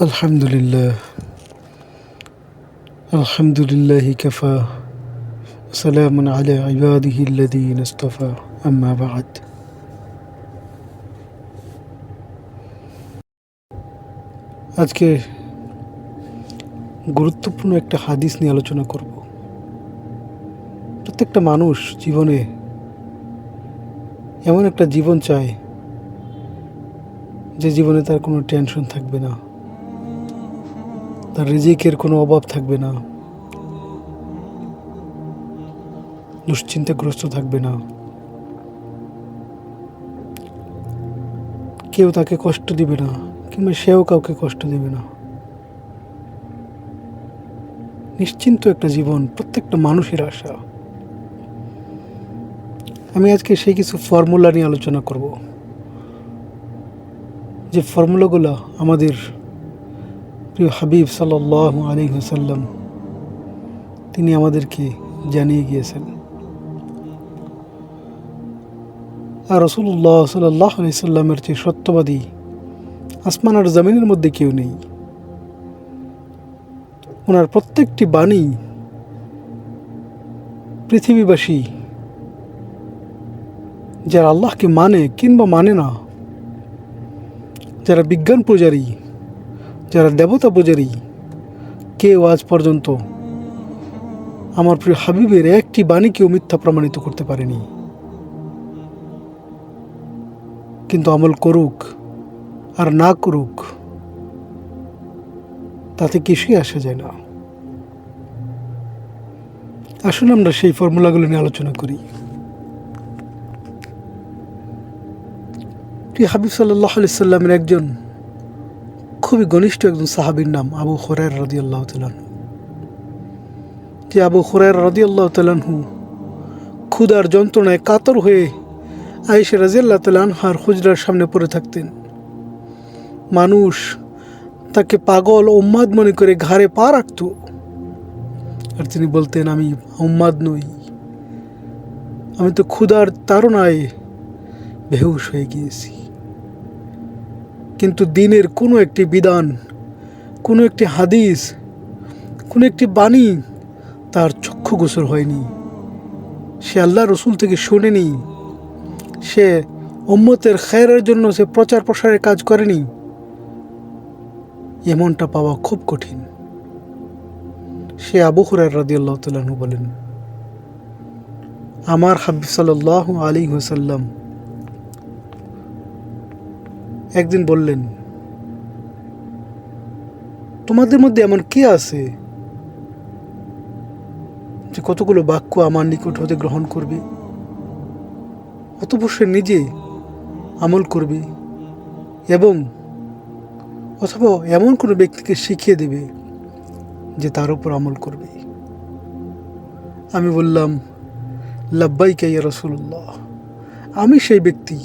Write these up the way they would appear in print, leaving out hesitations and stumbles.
আলহামদুলিল্লাহ আলহামদুলিল্লাহি কাফা সালামুন আলা ইবাদিহিল্লাযীনা ইসতাফা আম্মা বা'দ। আজকে গুরুত্বপূর্ণ একটা হাদিস নিয়ে আলোচনা করব। প্রত্যেকটা মানুষ জীবনে এমন একটা জীবন চায় যে জীবনে তার কোনো টেনশন থাকবে না, তার রিজিকের কোনো অভাব থাকবে না, দুশ্চিন্তাগ্রস্ত থাকবে না, কেউ তাকে কষ্ট দিবে না কিংবা সেও কাউকে কষ্ট দেবে না। নিশ্চিন্ত একটা জীবন প্রত্যেকটা মানুষের আশা। আমি আজকে সেই কিছু ফর্মুলা নিয়ে আলোচনা করব, যে ফর্মুলাগুলো আমাদের প্রিয় হাবিব সাল্লাল্লাহু আলাইহি ওয়াসাল্লাম তিনি আমাদেরকে জানিয়ে গিয়েছেন। আর রাসূলুল্লাহ সাল্লাল্লাহু আলাইহি সাল্লামের যে সত্যবাদী আসমান আর জমিনের মধ্যে কেউ নেই। ওনার প্রত্যেকটি বাণী পৃথিবীবাসী যারা আল্লাহকে মানে কিংবা মানে না, যারা বিজ্ঞান পূজারী, যারা দেবতা পূজারী, কেউ আজ পর্যন্ত আমার প্রিয় হাবিবের একটি বাণীকেও মিথ্যা প্রমাণিত করতে পারেনি। কিন্তু আমল করুক আর না করুক তাতে কিছুই আসা যায় না। আসুন আমরা সেই ফর্মুলাগুলো নিয়ে আলোচনা করি। প্রিয় হাবিব সাল্লাল্লাহু আলাইহি সাল্লামের একজন খুবই ঘনিষ্ঠ একজন সাহাবীর নাম আবু হুরায়রা রাদিয়াল্লাহু তাআলা আনহু। যে আবু হুরায়রা রাদিয়াল্লাহু তাআলা আনহু ক্ষুধার যন্ত্রণায় কাতর হয়ে আয়েশা রাদিয়াল্লাহু তাআলা আনহার হুজরার সামনে পড়ে থাকতেন। মানুষ তাকে পাগল উম্মাদ মনে করে ঘাড়ে পা রাখত, আর তিনি বলতেন, আমি উম্মাদ নই, আমি তো ক্ষুধার তাড়নায় বেহুশ হয়ে গিয়েছি। কিন্তু দিনের কোনো একটি বিধান, কোনো একটি হাদিস, কোনো একটি বাণী তার চক্ষুগোচর হয়নি। সে আল্লাহ রসুল থেকে শোনেনি, সে উম্মতের খায়রের জন্য সে প্রচার প্রসারের কাজ করেনি। এমনটা পাওয়া খুব কঠিন। সে আবু হুরায়রা রাদিয়াল্লাহু তাআলা আনহু বলেন, আমার হাবিব সাল্লাল্লাহু আলাইহি ওয়াসাল্লাম একদিন বললেন, তোমাদের মধ্যে এমন কে আছে যে কতগুলো বাক্য আমার নিকট হতে গ্রহণ করবে, অতঃপর সে নিজে আমল করবে এবং অথবা এমন কোনো ব্যক্তিকে শিখিয়ে দেবে যে তার উপর আমল করবে। আমি বললাম, লাব্বাইকা ইয়া রাসূলুল্লাহ, আমি সেই ব্যক্তি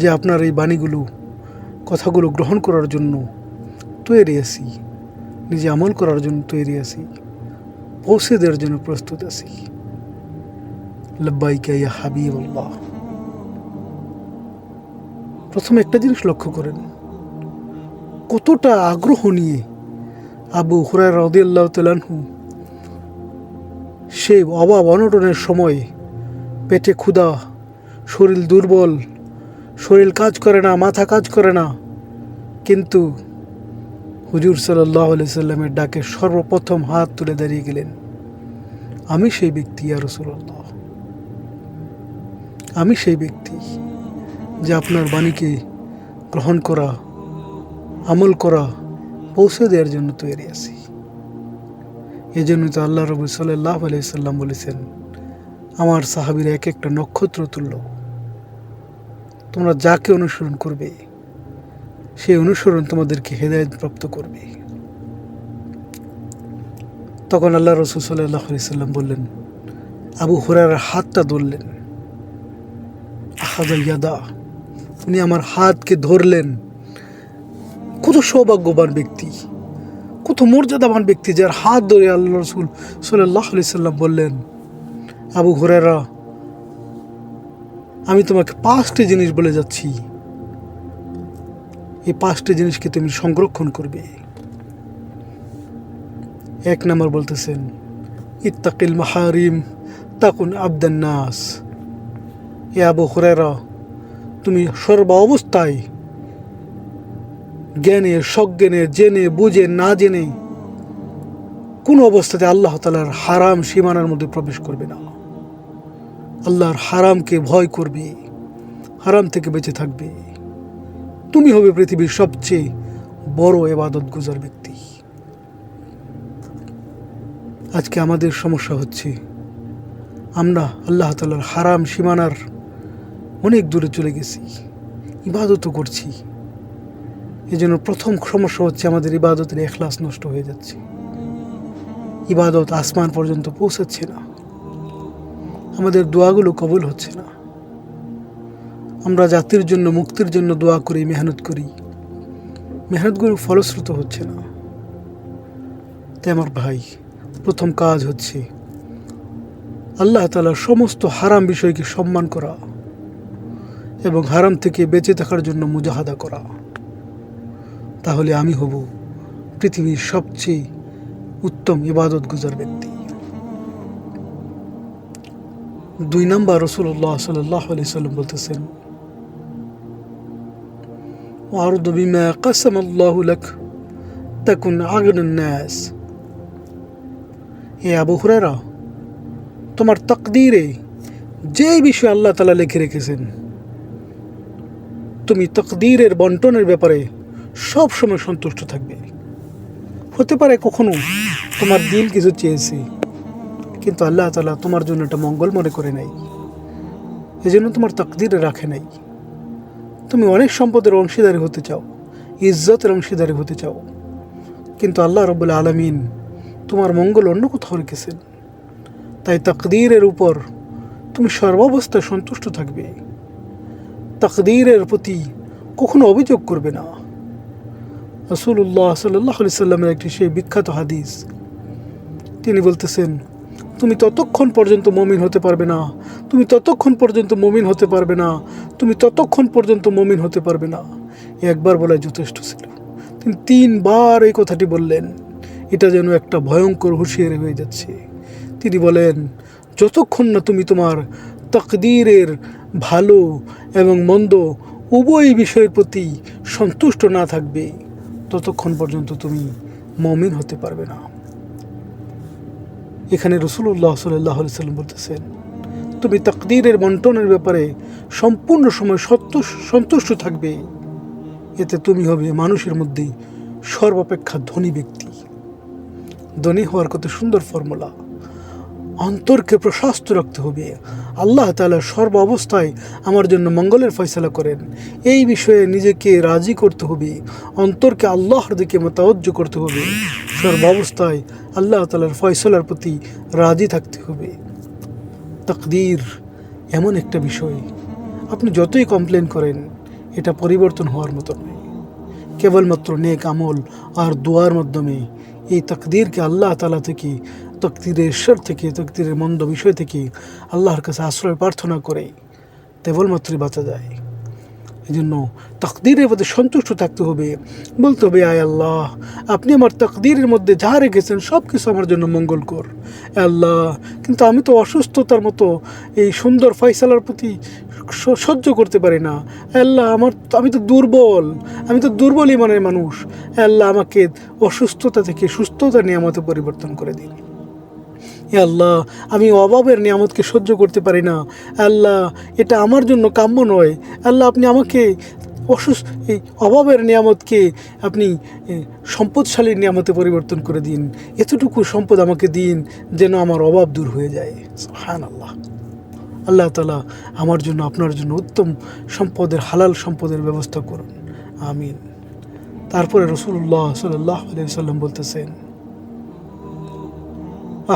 যে আপনার এই বাণীগুলো, কথাগুলো গ্রহণ করার জন্য তৈরি আছি, নিজে আমল করার জন্য তৈরি আছি, পৌঁছে দেওয়ার জন্য প্রস্তুত আছি। লাব্বাইকা ইয়া হাবিবাল্লাহ। প্রথমে একটা জিনিস লক্ষ্য করেন, কতটা আগ্রহ নিয়ে আবু হুরায়রা রাদিয়াল্লাহু তাআলা আনহু সেই অভাব অনটনের সময়, পেটে ক্ষুধা, শরীর দুর্বল, শরীর কাজ করে না, মাথা কাজ করে না, কিন্তু হুজুর সাল্লাল্লাহু আলাইহি সাল্লামের ডাকে সর্বপ্রথম হাত তুলে দাঁড়িয়ে গেলেন, আমি সেই ব্যক্তি ইয়া রাসূলুল্লাহ, আমি সেই ব্যক্তি যে আপনার বাণীকে গ্রহণ করা, আমল করা, পৌঁছে দেওয়ার জন্য তৈরি আছি। এজন্য তো আল্লাহ রাসূল সাল্লাল্লাহু আলাইহি সাল্লাম বলেছেন, আমার সাহাবীরা এক একটা নক্ষত্র তুল্য। তোমরা যাকে অনুসরণ করবে সেই অনুসরণ তোমাদেরকে হেদায়েত প্রাপ্ত করবে। তখন আল্লাহ রাসূল সাল্লাল্লাহু আলাইহি সাল্লাম বললেন, আবু হুরায়রার হাতটা ধরলেন, আখাযা ইয়াদা, উনি আমার হাতকে ধরলেন। কত সৌভাগ্যবান ব্যক্তি, কত মর্যাদাবান ব্যক্তি, যার হাত ধরে আল্লাহ রাসূল সাল্লাল্লাহু আলাইহি সাল্লাম বললেন, আবু হুরায়রা, আমি তোমাকে 5টি জিনিস বলে যাচ্ছি, এই 5টি জিনিসকে তুমি সংরক্ষণ করবে। এক নম্বর বলতেছেন, ইত্তাকিল মাহারিম তাকুন আবদান নাস। এ আবু হুরায়রা, তুমি সর্ব অবস্থায় জ্ঞানে সজ্ঞানে জেনে বুঝে না জেনে কোনো অবস্থাতে আল্লাহ তাআলার হারাম সীমানার মধ্যে প্রবেশ করবে না। আল্লাহর হারামকে ভয় করবে, হারাম থেকে বেঁচে থাকবে। তুমি হবে পৃথিবীর সবচেয়ে বড় ইবাদত গুজার ব্যক্তি। আজকে আমাদের সমস্যা হচ্ছে, আমরা আল্লাহ তাআলার হারাম সীমানার অনেক দূরে চলে গেছি, ইবাদতও করছি। এই জন্য প্রথম সমস্যা হচ্ছে আমাদের ইবাদতের ইখলাস নষ্ট হয়ে যাচ্ছে। ইবাদত আসমান পর্যন্ত পৌঁছাচ্ছে না, আমাদের দোয়াগুলো কবুল হচ্ছে না। আমরা জাতির জন্য মুক্তির জন্য দোয়া করি, মেহনত করি, মেহনতগুলো ফলশ্রুত হচ্ছে না। তাই আমার ভাই, প্রথম কাজ হচ্ছে আল্লাহ তাআলার সমস্ত হারাম বিষয়কে সম্মান করা এবং হারাম থেকে বেঁচে থাকার জন্য মুজাহাদা করা। তাহলে আমি হব পৃথিবীর সবচেয়ে উত্তম ইবাদত গুজার ব্যক্তি। 2 নম্বর, রাসূলুল্লাহ সাল্লাল্লাহু আলাইহি সাল্লাম বলতেছেন, ওয়ারদু বিমা কাসামাল্লাহু লাক তাকুন আগনান নাস। হে আবু হুরায়রা, তোমার তাকদীরে যে বিষয় আল্লাহ তাআলা লিখে রেখেছেন, তুমি তাকদীরের বন্টনের ব্যাপারে সব সময় সন্তুষ্ট থাকবে। হতে পারে কখনো তোমার দিল কিছু চেয়েছে, কিন্তু আল্লাহ তাআলা তোমার জন্য এটা মঙ্গল মনে করে নাই, এজন্য তোমার তাকদীরে রাখে নাই। তুমি অনেক সম্পদের অংশীদারি হতে চাও, ইজ্জতের অংশীদারি হতে চাও, কিন্তু আল্লাহ রাব্বুল আলামিন তোমার মঙ্গল অন্য কোথাও রেখেছেন। তাই তাকদীরের উপর তুমি সর্বাবস্থায় সন্তুষ্ট থাকবে, তাকদীরের প্রতি কখনো অভিযোগ করবে না। রাসূলুল্লাহ সাল্লাল্লাহু আলাইহি সাল্লামের একটি সেই বিখ্যাত হাদিস, তিনি বলতেছেন, তুমি ততক্ষণ পর্যন্ত মুমিন হতে পারবে না, তুমি ততক্ষণ পর্যন্ত মুমিন হতে পারবে না, তুমি ততক্ষণ পর্যন্ত মুমিন হতে পারবে না। একবার বলাই যথেষ্ট ছিল, তিনি 3 বার এই কথাটি বললেন। এটা যেন একটা ভয়ঙ্কর হুঁশিয়ারি হয়ে যাচ্ছে। তিনি বলেন, যতক্ষণ না তুমি তোমার তাকদীরের ভালো এবং মন্দ উভয় বিষয়ের প্রতি সন্তুষ্ট না থাকবে, ততক্ষণ পর্যন্ত তুমি মুমিন হতে পারবে না। এখানে রাসূলুল্লাহ সাল্লাল্লাহু আলাইহি সাল্লাম বলতেছেন, তুমি তাকদীরের বন্টনের ব্যাপারে সম্পূর্ণ সময় সন্তুষ্ট থাকবে, এতে তুমি হবে মানুষের মধ্যে সর্বাপেক্ষা ধনী ব্যক্তি। ধনী হওয়ার কত সুন্দর ফর্মুলা। অন্তরকে প্রশস্ত রাখতে হবে। আল্লাহ তাআলা সর্ব অবস্থায় আমার জন্য মঙ্গলের ফয়সালা করেন, এই বিষয়ে নিজেকে রাজি করতে হবে। অন্তরকে আল্লাহর দিকে মোতাওয়াজ্জহ করতে হবে। সর্ব অবস্থায় আল্লাহ তাআলার ফয়সালার প্রতি রাজি থাকতে হবে। তাকদীর এমন একটা বিষয়, আপনি যতই কমপ্লেন করেন, এটা পরিবর্তন হওয়ার মতো নয়। কেবলমাত্র নেক আমল আর দোয়ার মাধ্যমে এই তাকদীরকে আল্লাহ তাআলা থেকে, তাকদীরের ঈশ্বর থেকে, তাকদীরের মন্দ বিষয় থেকে আল্লাহর কাছে আশ্রয় প্রার্থনা করে কেবলমাত্রই বাঁচা যায়। এই জন্য তাকদীরের প্রতি সন্তুষ্ট থাকতে হবে, বলতে হবে, আয় আল্লাহ, আপনি আমার তাকদীরের মধ্যে যা রেখেছেন সব কিছু আমার জন্য মঙ্গলকর। আল্লাহ, কিন্তু আমি তো অসুস্থতার মতো এই সুন্দর ফয়সালার প্রতি সহ্য করতে পারি না। আল্লাহ, আমি তো দুর্বল ইমানের মানুষ। আল্লাহ, আমাকে অসুস্থতা থেকে সুস্থতার নিয়ামতে পরিবর্তন করে দিন। আল্লাহ, আমি অভাবের নিয়ামতকে সহ্য করতে পারি না। আল্লাহ, এটা আমার জন্য কাম্য নয়। আল্লাহ, আপনি আমাকে এই অভাবের নিয়ামতকে আপনি সম্পদশালীর নিয়ামতে পরিবর্তন করে দিন। এতটুকু সম্পদ আমাকে দিন যেন আমার অভাব দূর হয়ে যায়। সুবহানাল্লাহ। আল্লাহ তাআলা আমার জন্য, আপনার জন্য উত্তম সম্পদের, হালাল সম্পদের ব্যবস্থা করুন। আমিন। তারপরে রাসূলুল্লাহ সাল্লাল্লাহু আলাইহি সাল্লাম বলতেছেন,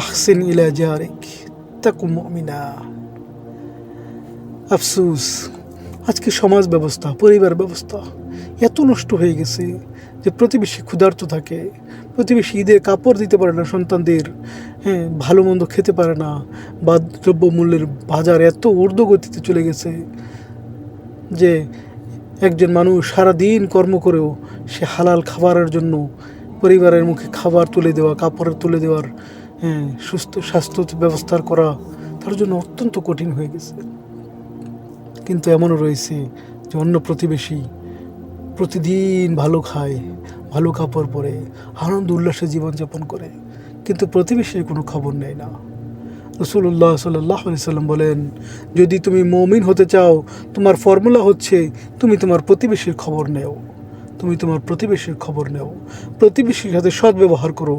আহসিন ইলা জারিক তাকুন মুমিনা। আফসোস, আজকে সমাজ ব্যবস্থা, পরিবার ব্যবস্থা এত নষ্ট হয়ে গেছে যে প্রতিবেশী ক্ষুধার্ত থাকে, প্রতিবেশী ঈদের কাপড় দিতে পারে না সন্তানদের, ভালো মন্দ খেতে পারে না, বা দ্রব্যমূল্যের বাজার এত ঊর্ধ্বগতিতে চলে গেছে যে একজন মানুষ সারাদিন কর্ম করেও সে হালাল খাবারের জন্য পরিবারের মুখে খাবার তুলে দেওয়া, কাপড় তুলে দেওয়ার, সুস্থ স্বাস্থ্য ব্যবস্থার করা তার জন্য অত্যন্ত কঠিন হয়ে গেছে। কিন্তু এমনও রয়েছে যে অন্য প্রতিবেশী প্রতিদিন ভালো খায়, ভালো কাপড় পরে, আনন্দ উল্লাসে জীবনযাপন করে, কিন্তু প্রতিবেশীর কোনো খবর নেয় না। রাসূলুল্লাহ সাল্লাল্লাহু আলাইহি সাল্লাম বলেন, যদি তুমি মুমিন হতে চাও, তোমার ফর্মুলা হচ্ছে তুমি তোমার প্রতিবেশীর খবর নেও। তুমি তোমার প্রতিবেশীর খবর নেও, প্রতিবেশীর সাথে সদ্ব্যবহার করো,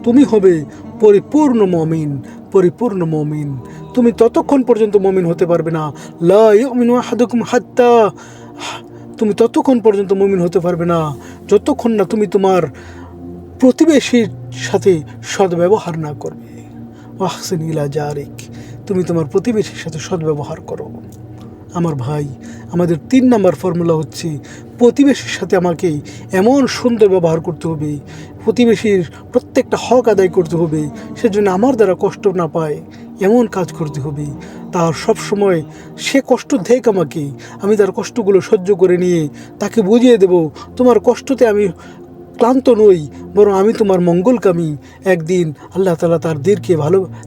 তুমি হবে পরিপূর্ণ মুমিন। পরিপূর্ণ মুমিন তুমি ততক্ষণ পর্যন্ত মুমিন হতে পারবে না, লা ইউমিনু আহাদুকুম হাত্তা, তুমি ততক্ষণ পর্যন্ত মুমিন হতে পারবে না যতক্ষণ না তুমি তোমার প্রতিবেশীর সাথে সদ্ব্যবহার না করবে। ওয়াহসিন ইলা জারিক, তুমি তোমার প্রতিবেশীর সাথে সদ্ব্যবহার করো। আমার ভাই, আমাদের 3 নম্বর ফর্মুলা হচ্ছে প্রতিবেশীর সাথে আমাকে এমন সুন্দর ব্যবহার করতে হবে, প্রতিবেশীর প্রত্যেকটা হক আদায় করতে হবে, সেজন্য আমার দ্বারা কষ্ট না পায় এমন কাজ করতে হবে। তার সব সময় সে কষ্ট দেখ আমাকে, আমি তার কষ্টগুলো সহ্য করে নিয়ে তাকে বুঝিয়ে দেব, তোমার কষ্টতে আমি ক্লান্ত নই, বরং আমি তোমার মঙ্গলকামী। একদিন আল্লাহ তাআলা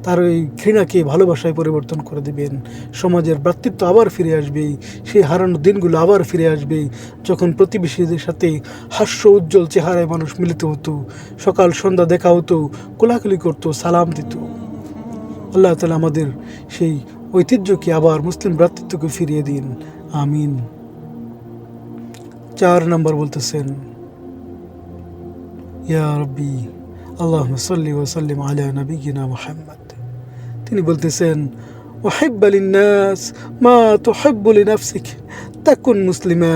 তার ওই ঘৃণাকে ভালোবাসায় পরিবর্তন করে দেবেন। সমাজের ভ্রাতৃত্ব আবার ফিরে আসবে, সেই হারানো দিনগুলো আবার ফিরে আসবে, যখন প্রতিবেশীদের সাথে হাস্য উজ্জ্বল চেহারায় মানুষ মিলিত হতো, সকাল সন্ধ্যা দেখা হতো, কোলাকুলি করতো, সালাম দিত। আল্লাহ তাআলা আমাদের সেই ঐতিহ্যকে আবার মুসলিম ভ্রাতৃত্বকে ফিরিয়ে দিন, আমিন। 4 নম্বর বলতেছেন, ইয়া রব্বি আল্লাহুম্মা সাল্লি ওয়া সাল্লিম আলা নাবিয়িনা মুহাম্মদ। তিনি বলতেছেন, ওয়াহিব্বা লিন-নাস মা তুহিব্বু লিনাফসিক তাকুন মুসলিমা।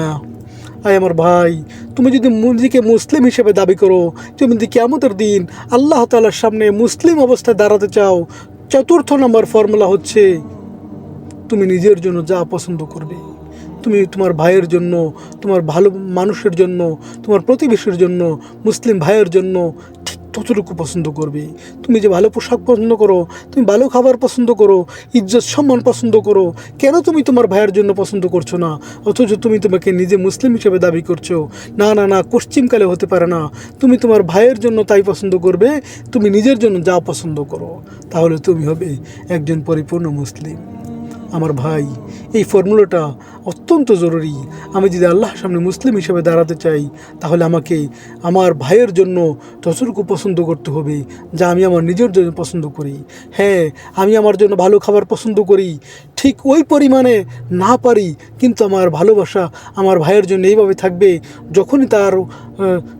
আয় আমার ভাই, তুমি যদি নিজেকে মুসলিম হিসেবে দাবি করো, তুমি যদি কিয়ামতের দিন আল্লাহ তাআলার সামনে মুসলিম অবস্থায় দাঁড়াতে চাও, 4র্থ নম্বর ফর্মুলা হচ্ছে তুমি নিজের জন্য যা পছন্দ করবে, তুমি তোমার ভাইয়ের জন্য, তোমার ভালো মানুষের জন্য, তোমার প্রতিবেশীর জন্য, মুসলিম ভাইয়ের জন্য ঠিক ততটুকু পছন্দ করবে। তুমি যে ভালো পোশাক পছন্দ করো, তুমি ভালো খাবার পছন্দ করো, ইজ্জত সম্মান পছন্দ করো, কেন তুমি তোমার ভাইয়ের জন্য পছন্দ করছো না? অথচ তুমি তোমাকে নিজে মুসলিম হিসেবে দাবি করছো। না না না, পশ্চিমকালে হতে পারে না। তুমি তোমার ভাইয়ের জন্য তাই পছন্দ করবে, তুমি নিজের জন্য যা পছন্দ করো, তাহলে তুমি হবে একজন পরিপূর্ণ মুসলিম। আমার ভাই, এই ফর্মুলাটা অত্যন্ত জরুরি। আমি যদি আল্লাহর সামনে মুসলিম হিসেবে দাঁড়াতে চাই, তাহলে আমাকে আমার ভাইয়ের জন্য যতটুকু পছন্দ করতে হবে যা আমি আমার নিজের জন্য পছন্দ করি। হ্যাঁ, আমি আমার জন্য ভালো খাবার পছন্দ করি, ঠিক ওই পরিমাণে না পারি, কিন্তু আমার ভালোবাসা আমার ভাইয়ের জন্য এইভাবে থাকবে, যখনই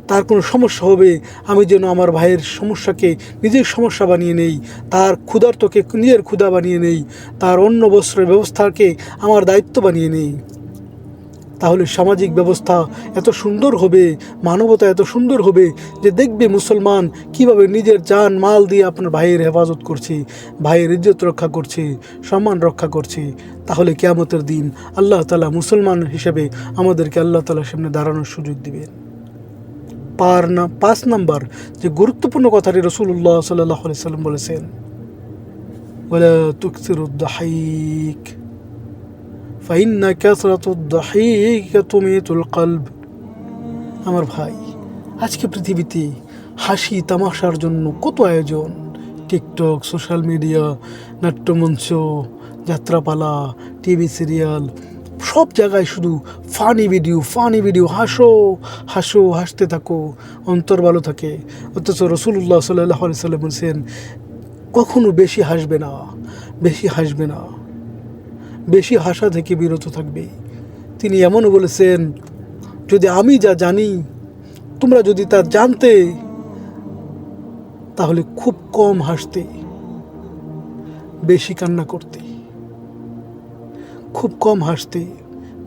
তার কোনো সমস্যা হবে, আমি যেন আমার ভাইয়ের সমস্যাকে নিজের সমস্যা বানিয়ে নেই, তার ক্ষুধার্তকে নিজের ক্ষুধা বানিয়ে নেই, তার অন্ন বস্ত্রের ব্যবস্থাকে আমার দায়িত্ব বানিয়ে নেই। তাহলে সামাজিক ব্যবস্থা এত সুন্দর হবে, মানবতা এত সুন্দর হবে যে দেখবে মুসলমান কিভাবে নিজের জান মাল দিয়ে আপনার ভাইয়ের হেফাজত করছে, ভাইয়ের ইজ্জত রক্ষা করছে, সম্মান রক্ষা করছে। তাহলে কিয়ামতের দিন আল্লাহ তাআলা মুসলমান হিসেবে আমাদেরকে আল্লাহ তাআলার সামনে দাঁড়ানোর সুযোগ দিবেন। 5 নম্বর যে গুরুত্বপূর্ণ কথাটি রাসূলুল্লাহ সাল্লাল্লাহু আলাইহি সাল্লাম বলেছেন, ওয়ালা তুকসিরুদ দাহিক ফাইন্না কাসরাতুদ দাহিক তুমিতুল কলব। আমার ভাই, আজকে পৃথিবীতে হাসি তামাশার জন্য কত আয়োজন, টিকটক, সোশ্যাল মিডিয়া, নাট্যমঞ্চ, যাত্রাপালা, টিভি সিরিয়াল, সব জায়গায় শুধু ফানি ভিডিও, হাসো হাসো, হাসতে থাকো, অন্তর ভালো থাকে। অথচ রাসূলুল্লাহ সাল্লাল্লাহু আলাইহি সাল্লাম বলছেন, কখনো বেশি হাসবে না, বেশি হাসা থেকে বিরত থাকবে। তিনি এমনও বলেছেন, যদি আমি যা জানি তোমরা যদি তা জানতে, তাহলে খুব কম হাসতে, বেশি কান্না করতে, খুব কম হাসতে,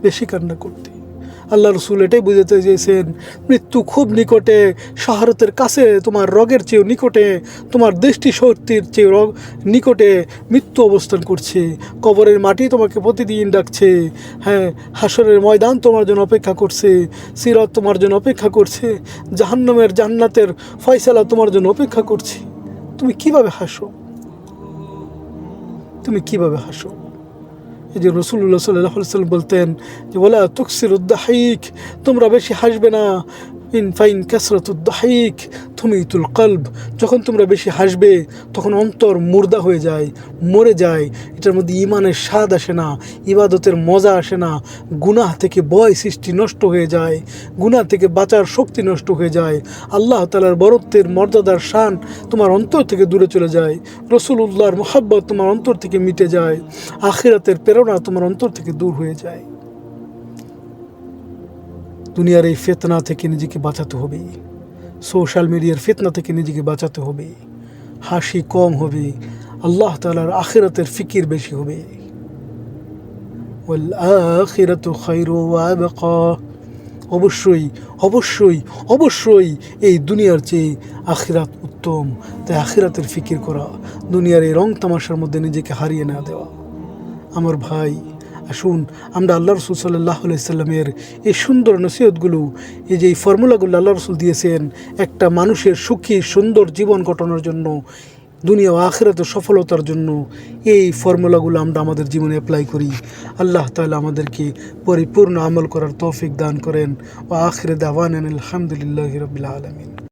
বেশি কান্না করতে। আল্লাহ রসুল এটাই বুঝাতে চেয়েছেন, মৃত্যু খুব নিকটে, শাহাদাতের কাছে, তোমার রগের চেয়েও নিকটে, তোমার দৃষ্টি শক্তির চেয়ে নিকটে মৃত্যু অবস্থান করছে। কবরের মাটি তোমাকে প্রতিদিন ডাকছে। হ্যাঁ, হাসরের ময়দান তোমার জন্য অপেক্ষা করছে, সিরাত তোমার জন্য অপেক্ষা করছে, জাহান্নামের জান্নাতের ফয়সালা তোমার জন্য অপেক্ষা করছে। তুমি কিভাবে হাসো? এই যে রাসূলুল্লাহ সাল্লাল্লাহু আলাইহি ওয়াসাল্লাম বলতেন যে ওয়ালা তুকসিরুদ দাহিক, তোমরা বেশি হাসবে না, ফাইন কাসরাতুদ দাহিক তুমিতুল কলব, যখন তোমরা বেশি হাসবে তখন অন্তর মুর্দা হয়ে যায়, মরে যায়, এটার মধ্যে ঈমানের স্বাদ আসে না, ইবাদতের মজা আসে না, গুনাহ থেকে ভয় সৃষ্টি নষ্ট হয়ে যায়, গুনাহ থেকে বাঁচার শক্তি নষ্ট হয়ে যায়, আল্লাহ তাআলার বরত্বের মর্যাদার শান তোমার অন্তর থেকে দূরে চলে যায়, রাসূলুল্লাহর মুহাব্বত তোমার অন্তর থেকে মিটে যায়, আখিরাতের প্রেরণা তোমার অন্তর থেকে দূর হয়ে যায়। দুনিয়ার এই ফিতনা থেকে নিজেকে বাঁচাতে হবে, সোশ্যাল মিডিয়ার ফিতনা থেকে নিজেকে বাঁচাতে হবে, হাসি কম হবে, আল্লাহ তাআলার আখিরাতের ফিকির বেশি হবে। ওয়াল আখিরাতু খায়রু ওয়া আবকা, অবশ্যই অবশ্যই অবশ্যই এই দুনিয়ার চেয়ে আখিরাত উত্তম। তাই আখিরাতের ফিকির করা, দুনিয়ার এই রং তামাশার মধ্যে নিজেকে হারিয়ে না দেওয়া। আমার ভাই, আসুন আমরা আল্লাহ রসুল সাল্লাল্লাহু আলাইহি সাল্লামের এই সুন্দর নসিহতগুলো, এই যে এই ফর্মুলাগুলো আল্লাহ রসুল দিয়েছেন একটা মানুষের সুখী সুন্দর জীবন কাটানোর জন্য, দুনিয়া ও আখিরাতের সফলতার জন্য, এই ফর্মুলাগুলো আমরা আমাদের জীবনে অ্যাপ্লাই করি। আল্লাহ তাআলা আমাদেরকে পরিপূর্ণ আমল করার তৌফিক দান করেন। ও আখির দাওয়ানা আলহামদুলিল্লাহি রাব্বিল আলামিন।